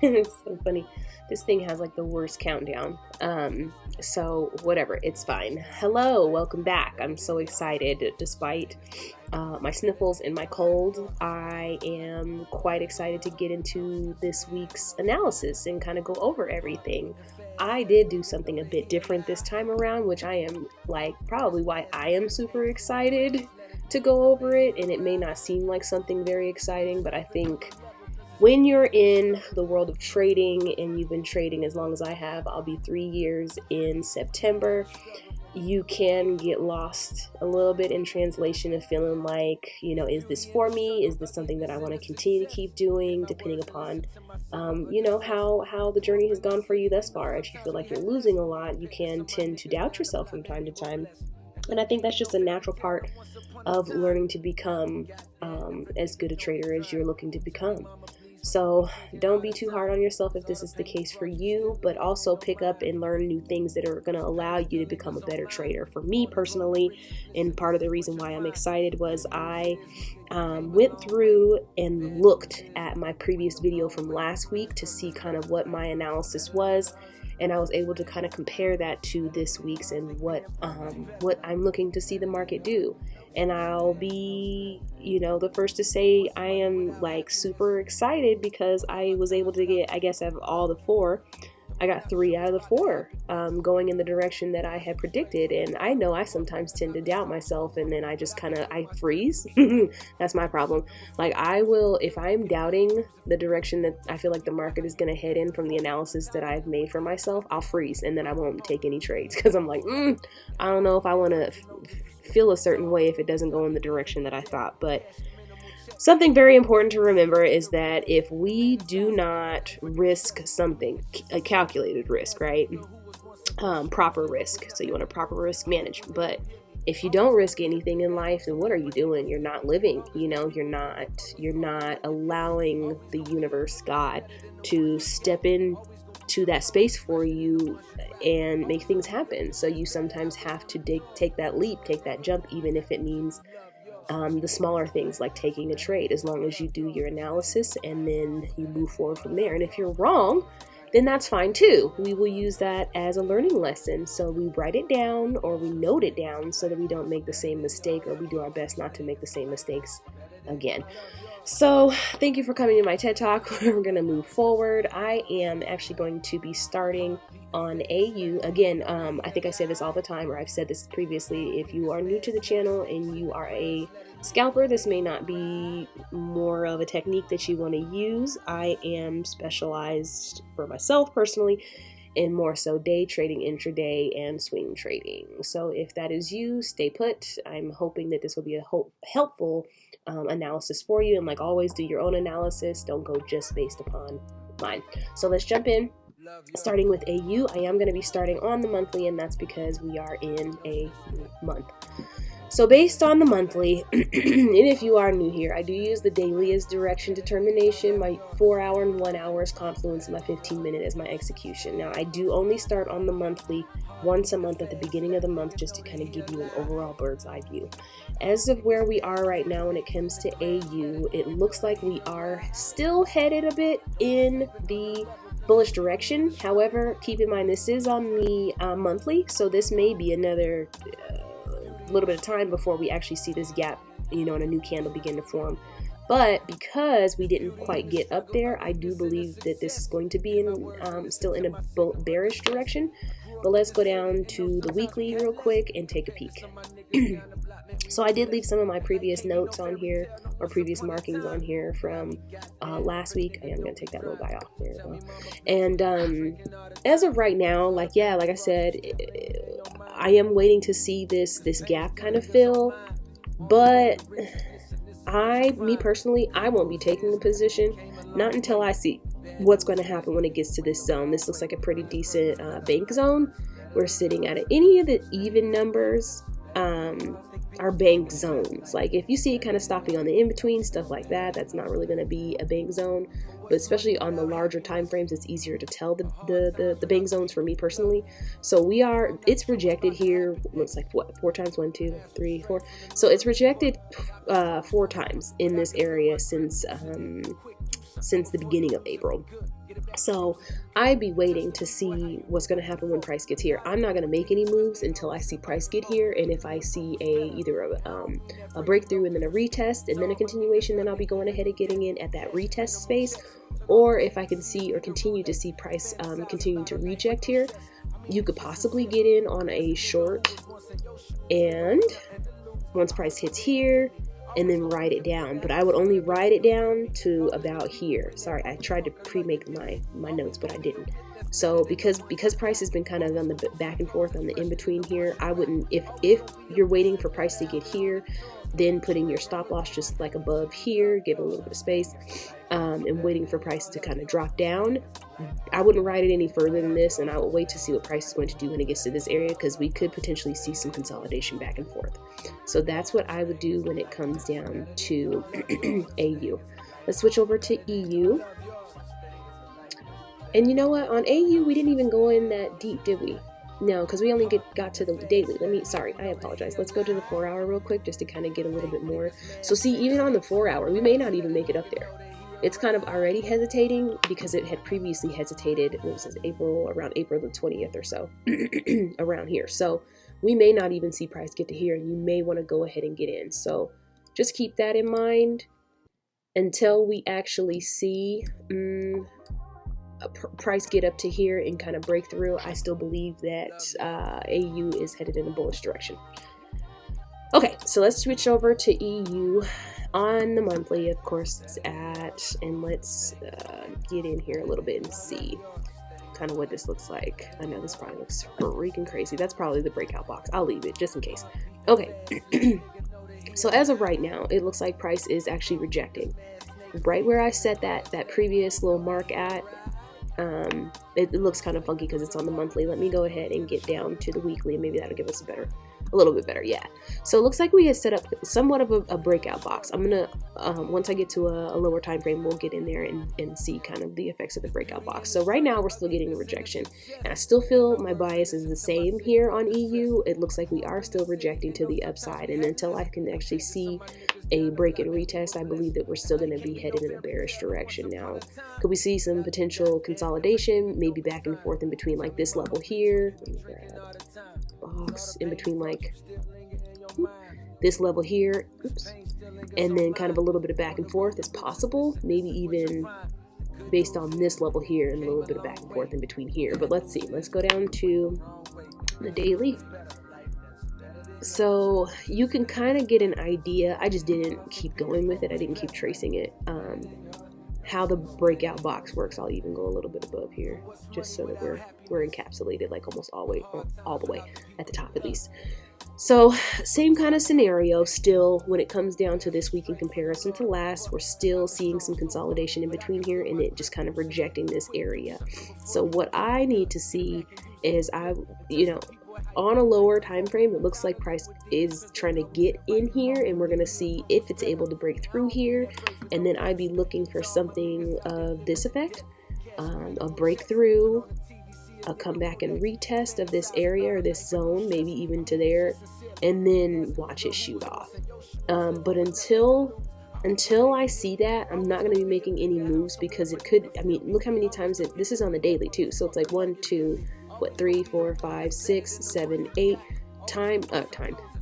It's so funny. This thing has like the worst countdown. So whatever, it's fine. Hello, welcome back. I'm so excited. Despite my sniffles and my cold, I am quite excited to get into this week's analysis and kind of go over everything. I did do something a bit different this time around, which I am like probably why I am super excited to go over it. And it may not seem like something very exciting, but I think when you're in the world of trading and you've been trading as long as I have, I'll be 3 years in September, you can get lost a little bit in translation of feeling like, you know, is this for me? Is this something that I want to continue to keep doing, depending upon, you know, how the journey has gone for you thus far. If you feel like you're losing a lot, you can tend to doubt yourself from time to time. And I think that's just a natural part of learning to become as good a trader as you're looking to become. So don't be too hard on yourself if this is the case for you, but also pick up and learn new things that are going to allow you to become a better trader. For me personally, and part of the reason why I'm excited was I went through and looked at my previous video from last week to see kind of what my analysis was. And I was able to kind of compare that to this week's and what I'm looking to see the market do. And I'll be, you know, the first to say I am like super excited because I was able to get, I guess, out of all the four, I got 3 out of the 4 going in the direction that I had predicted. And I know I sometimes tend to doubt myself, and then I just I freeze. That's my problem. Like I will, if I'm doubting the direction that I feel like the market is going to head in from the analysis that I've made for myself, I'll freeze and then I won't take any trades because I'm like, I don't know if I want to feel a certain way if it doesn't go in the direction that I thought. But something very important to remember is that if we do not risk something, a calculated risk, right? Proper risk. So you want to proper risk manage. But if you don't risk anything in life, then what are you doing? You're not living. You know, you're not allowing the universe, God, to step in to that space for you and make things happen. So you sometimes have to take that leap, take that jump, even if it means the smaller things like taking a trade, as long as you do your analysis and then you move forward from there. And if you're wrong, then that's fine too. We will use that as a learning lesson. So we write it down or we note it down so that we don't make the same mistake, or we do our best not to make the same mistakes again. So thank you for coming to my TED Talk. We're going to move forward. I am actually going to be starting on AU. Again, I think I say this all the time, or I've said this previously. If you are new to the channel and you are a scalper, this may not be more of a technique that you want to use. I am specialized for myself personally in more so day trading, intraday, and swing trading. So if that is you, stay put. I'm hoping that this will be a helpful analysis for you. And like always, do your own analysis. Don't go just based upon mine. So let's jump in. Starting with AU, I am going to be starting on the monthly, and that's because we are in a month. So based on the monthly, and if you are new here, I do use the daily as direction determination, my 4-hour and 1 hour's confluence, and my 15-minute as my execution. Now, I do only start on the monthly once a month at the beginning of the month, just to kind of give you an overall bird's eye view. As of where we are right now when it comes to AU, it looks like we are still headed a bit in the bullish direction. However, keep in mind this is on the monthly, so this may be another little bit of time before we actually see this gap, you know, and a new candle begin to form. But because we didn't quite get up there, I do believe that this is going to be in still in a bearish direction. But let's go down to the weekly real quick and take a peek. So I did leave some of my previous notes on here, or previous markings on here from last week. I'm going to take that little guy off there as well. And as of right now, like I said, I am waiting to see this gap kind of fill. But me personally, I won't be taking the position, not until I see what's going to happen when it gets to this zone. This looks like a pretty decent bank zone. We're sitting at any of the even numbers are bank zones. Like if you see it kind of stopping on the in-between, stuff like that, that's not really going to be a bank zone. But especially on the larger time frames, it's easier to tell the bank zones for me personally. So it's rejected here. Looks like what, 4 times, 1, 2, 3, 4. So it's rejected 4 times in this area since since the beginning of April. So I'd be waiting to see what's going to happen when price gets here. I'm not going to make any moves until I see price get here, and if I see either a breakthrough and then a retest and then a continuation, then I'll be going ahead and getting in at that retest space. Or if I can see or continue to see price continue to reject here, you could possibly get in on a short, and once price hits here, and then write it down. But I would only write it down to about here. Sorry, I tried to pre-make my notes, but I didn't. So because price has been kind of on the back and forth on the in-between here, I wouldn't, if you're waiting for price to get here, then putting your stop loss just like above here, give it a little bit of space, and waiting for price to kind of drop down. I wouldn't write it any further than this, and I will wait to see what price is going to do when it gets to this area, because we could potentially see some consolidation back and forth. So that's what I would do when it comes down to AU. Let's switch over to EU. And you know what? On AU, we didn't even go in that deep, did we? No, because we only got to the daily. I apologize. Let's go to the 4 hour real quick just to kind of get a little bit more. So see, even on the 4 hour, we may not even make it up there. It's kind of already hesitating because it had previously hesitated, what was it, around April the 20th or so, around here. So we may not even see price get to here, and you may want to go ahead and get in. So just keep that in mind until we actually see a price get up to here and kind of break through. I still believe that AU is headed in a bullish direction. Okay, so let's switch over to EU on the monthly, of course, it's at, and let's get in here a little bit and see kind of what this looks like. I know this probably looks freaking crazy. That's probably the breakout box. I'll leave it just in case. Okay, so as of right now, it looks like price is actually rejecting. Right where I set that previous little mark at, it looks kind of funky because it's on the monthly. Let me go ahead and get down to the weekly, and maybe that'll give us a little bit better. Yeah, so it looks like we had set up somewhat of a breakout box. I'm gonna once I get to a lower time frame, we'll get in there and see kind of the effects of the breakout box. So right now we're still getting a rejection, and I still feel my bias is the same here on EU. It looks like we are still rejecting to the upside, and until I can actually see a break and retest, I believe that we're still going to be headed in a bearish direction. Now, could we see some potential consolidation, maybe back and forth in between like this level here, box in between like this level here, oops, and then kind of a little bit of back and forth is possible, maybe even based on this level here and a little bit of back and forth in between here. But let's see, let's go down to the daily. So you can kind of get an idea. I just didn't keep going with it. I didn't keep tracing it. How the breakout box works. I'll even go a little bit above here, just so that we're encapsulated like almost all the way at the top at least. So same kind of scenario still when it comes down to this week in comparison to last. We're still seeing some consolidation in between here, and it just kind of rejecting this area. So what I need to see is on a lower time frame, it looks like price is trying to get in here, and we're going to see if it's able to break through here, and then I'd be looking for something of this effect, a breakthrough, a comeback and retest of this area or this zone, maybe even to there, and then watch it shoot off. But until I see that, I'm not going to be making any moves, because it could, look how many times this is on the daily too, so it's like 1, 2, 3, 4, 5, 6, 7, 8 time.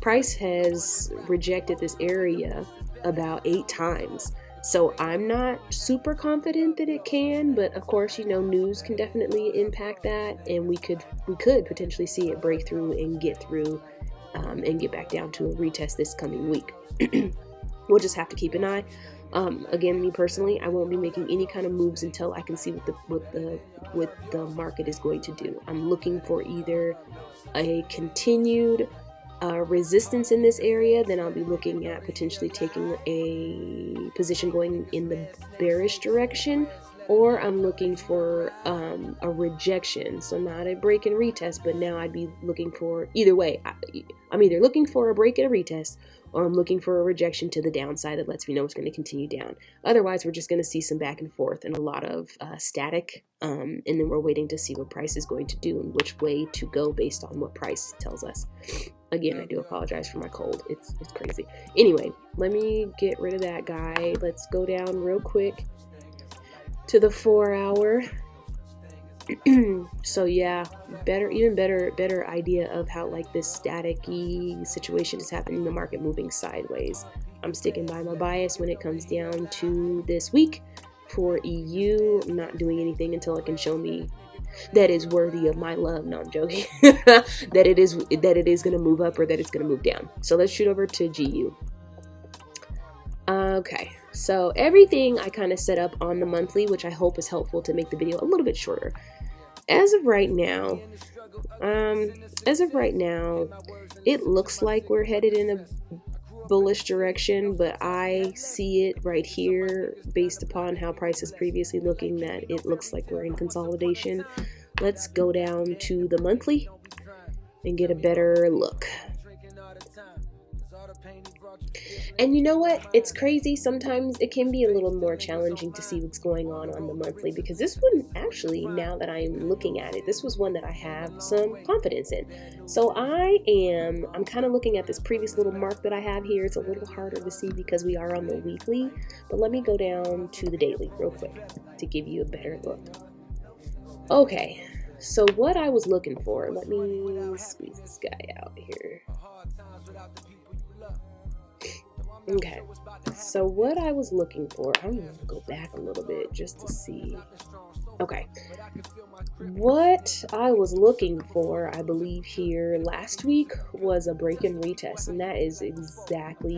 Price has rejected this area about 8 times. So I'm not super confident that it can, but of course, news can definitely impact that, and we could potentially see it break through and get through, and get back down to a retest this coming week. We'll just have to keep an eye. Again, me personally, I won't be making any kind of moves until I can see what the market is going to do. I'm looking for either a continued resistance in this area, then I'll be looking at potentially taking a position going in the bearish direction, or I'm looking for a rejection. So not a break and retest, but now I'd be looking for, either way, I'm either looking for a break and a retest, or I'm looking for a rejection to the downside that lets me know it's going to continue down. Otherwise, we're just going to see some back and forth and a lot of static, and then we're waiting to see what price is going to do and which way to go based on what price tells us. Again, I do apologize for my cold. It's crazy. Anyway, let me get rid of that guy. Let's go down real quick to the 4-hour. So yeah, better idea of how like this static-y situation is happening in the market, moving sideways. I'm sticking by my bias when it comes down to this week for EU. I'm not doing anything until it can show me that is worthy of my love. No, I'm joking. that it is going to move up or that it's going to move down. So let's shoot over to GU. Okay, so everything I kind of set up on the monthly, which I hope is helpful to make the video a little bit shorter. As of right now, it looks like we're headed in a bullish direction, but I see it right here based upon how price is previously looking that it looks like we're in consolidation. Let's go down to the monthly and get a better look. And you know what? It's crazy. Sometimes it can be a little more challenging to see what's going on the monthly, because this one actually, now that I'm looking at it, this was one that I have some confidence in. So I'm kind of looking at this previous little mark that I have here. It's a little harder to see because we are on the weekly, but let me go down to the daily real quick to give you a better look. Okay, so what I was looking for, let me squeeze this guy out here. Okay, so what I was looking for, I'm going to go back a little bit just to see. Okay, what I was looking for, I believe here last week, was a break and retest, and that is exactly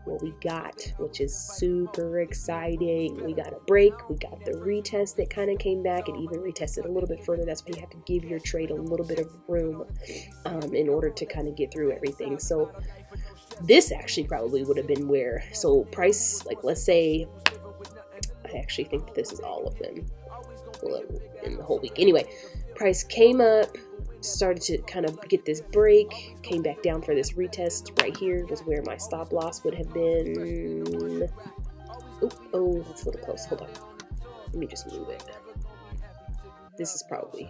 what we got, which is super exciting. We got a break, we got the retest that kind of came back and even retested a little bit further. That's why you have to give your trade a little bit of room in order to kind of get through everything. So this actually probably would have been where, so price, like let's say, I actually think that this is all of them in the whole week. Anyway, price came up, started to kind of get this break, came back down for this retest. Right here was where my stop loss would have been. Oh, that's a little close. Hold on. Let me just move it. This is probably,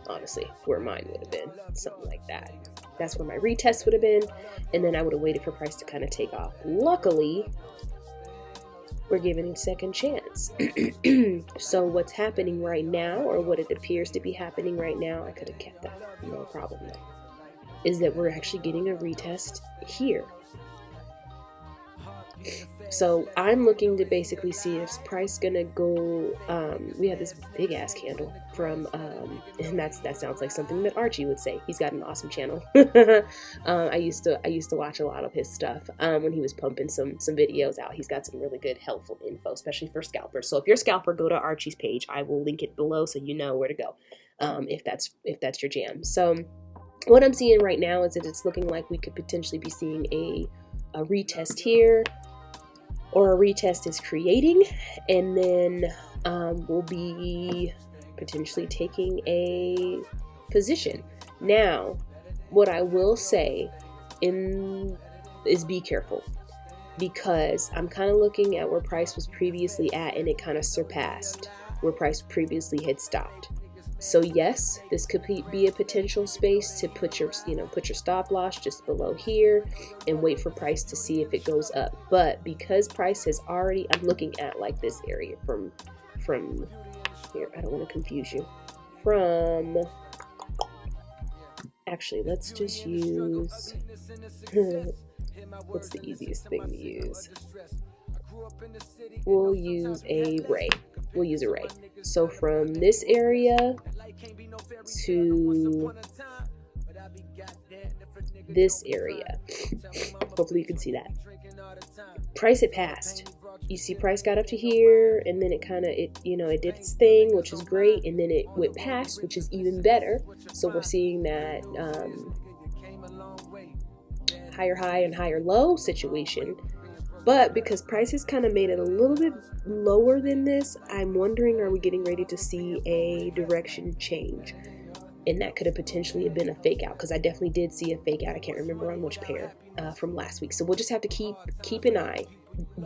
honestly, where mine would have been. Something like that. That's where my retest would have been. And then I would have waited for price to kind of take off. Luckily, we're giving it a second chance. So what's happening right now, or what it appears to be happening right now, I could have kept that, no problem, is that we're actually getting a retest here. So I'm looking to basically see if price gonna go, we have this big ass candle from, and that sounds like something that Arty would say. He's got an awesome channel. I used to watch a lot of his stuff when he was pumping some videos out. He's got some really good helpful info, especially for scalpers. So if you're a scalper, go to Arty's page. I will link it below so you know where to go if that's your jam. So what I'm seeing right now is that it's looking like we could potentially be seeing a retest here, or a retest is creating, and then we'll be potentially taking a position. Now, what I will say is be careful, because I'm kind of looking at where price was previously at, and it kind of surpassed where price previously had stopped. So yes, this could be a potential space to put your stop loss just below here and wait for price to see if it goes up. But because price has already, I'm looking at like this area from here, I don't want to confuse you. Actually, let's just use, what's the easiest thing to use? We'll use a ray. So from this area to this area, hopefully you can see that. Price had passed. You see price got up to here, and then it did its thing, which is great, and then it went past, which is even better. So we're seeing that higher high and higher low situation. But because price has kind of made it a little bit lower than this, I'm wondering, are we getting ready to see a direction change? And that could have potentially been a fake out, because I definitely did see a fake out. I can't remember on which pair from last week. So we'll just have to keep an eye.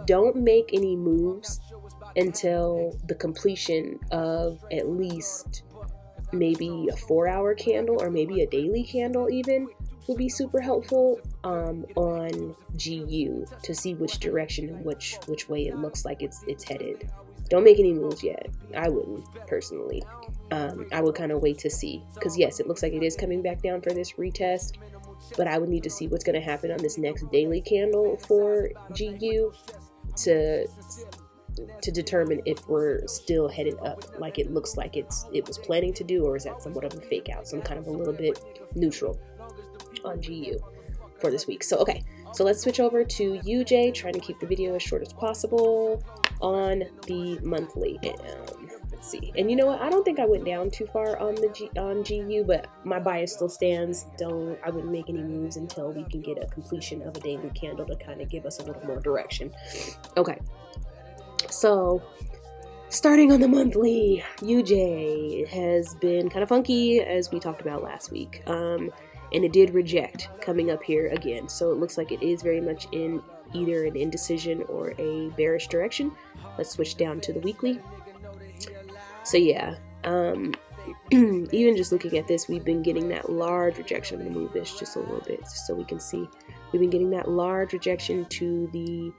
Don't make any moves until the completion of at least maybe a 4-hour candle, or maybe a daily candle even, will be super helpful on GU to see which direction and which way it looks like it's headed. Don't make any moves yet. I wouldn't, personally. I would kind of wait to see, because yes, it looks like it is coming back down for this retest, but I would need to see what's going to happen on this next daily candle for GU to determine if we're still headed up like it looks like it was planning to do, or is that somewhat of a fake out, some kind of a little bit neutral on GU for this week. So okay, so let's switch over to UJ, trying to keep the video as short as possible on the monthly. Let's see, and you know what, I don't think I went down too far on the GU, but my bias still stands. I wouldn't make any moves until we can get a completion of a daily candle to kind of give us a little more direction. Okay, so starting on the monthly, UJ has been kind of funky, as we talked about last week, and it did reject coming up here again. So it looks like it is very much in either an indecision or a bearish direction. Let's switch down to the weekly. So yeah, even just looking at this, we've been getting that large rejection. I'm gonna move this just a little bit just so we can see. We've been getting that large rejection to the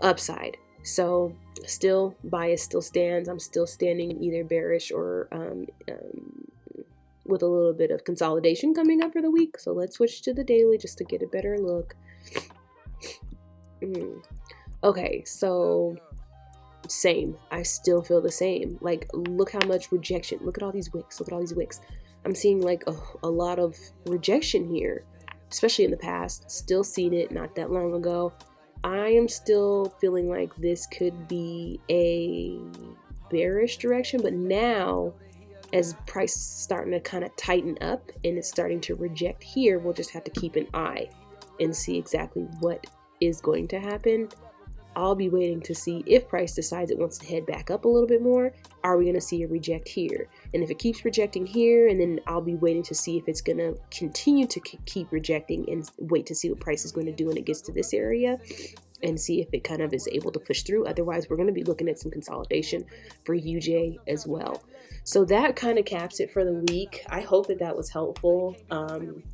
upside. So still, bias still stands. I'm still standing either bearish or with a little bit of consolidation coming up for the week. So let's switch to the daily just to get a better look. Okay, so same. I still feel the same. Like, look how much rejection. Look at all these wicks. Look at all these wicks. I'm seeing like a lot of rejection here, especially in the past. Still seen it not that long ago. I am still feeling like this could be a bearish direction, but now as price is starting to kind of tighten up and it's starting to reject here, we'll just have to keep an eye and see exactly what is going to happen. I'll be waiting to see if price decides it wants to head back up a little bit more. Are we going to see a reject here? And if it keeps rejecting here, and then I'll be waiting to see if it's going to continue to keep rejecting and wait to see what price is going to do when it gets to this area and see if it kind of is able to push through. Otherwise, we're going to be looking at some consolidation for UJ as well. So that kind of caps it for the week. I hope that that was helpful.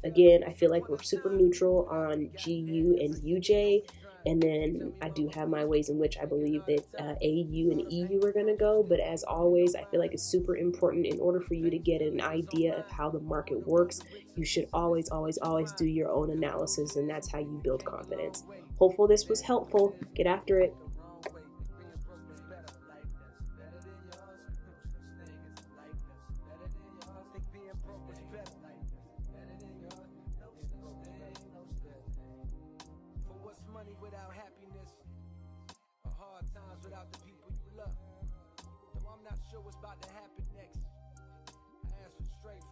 Again, I feel like we're super neutral on GU and UJ. And then I do have my ways in which I believe that AU and EU are going to go. But as always, I feel like it's super important in order for you to get an idea of how the market works. You should always, always, always do your own analysis. And that's how you build confidence. Hopefully this was helpful. Get after it. Without happiness, or hard times without the people you love. Though I'm not sure what's about to happen.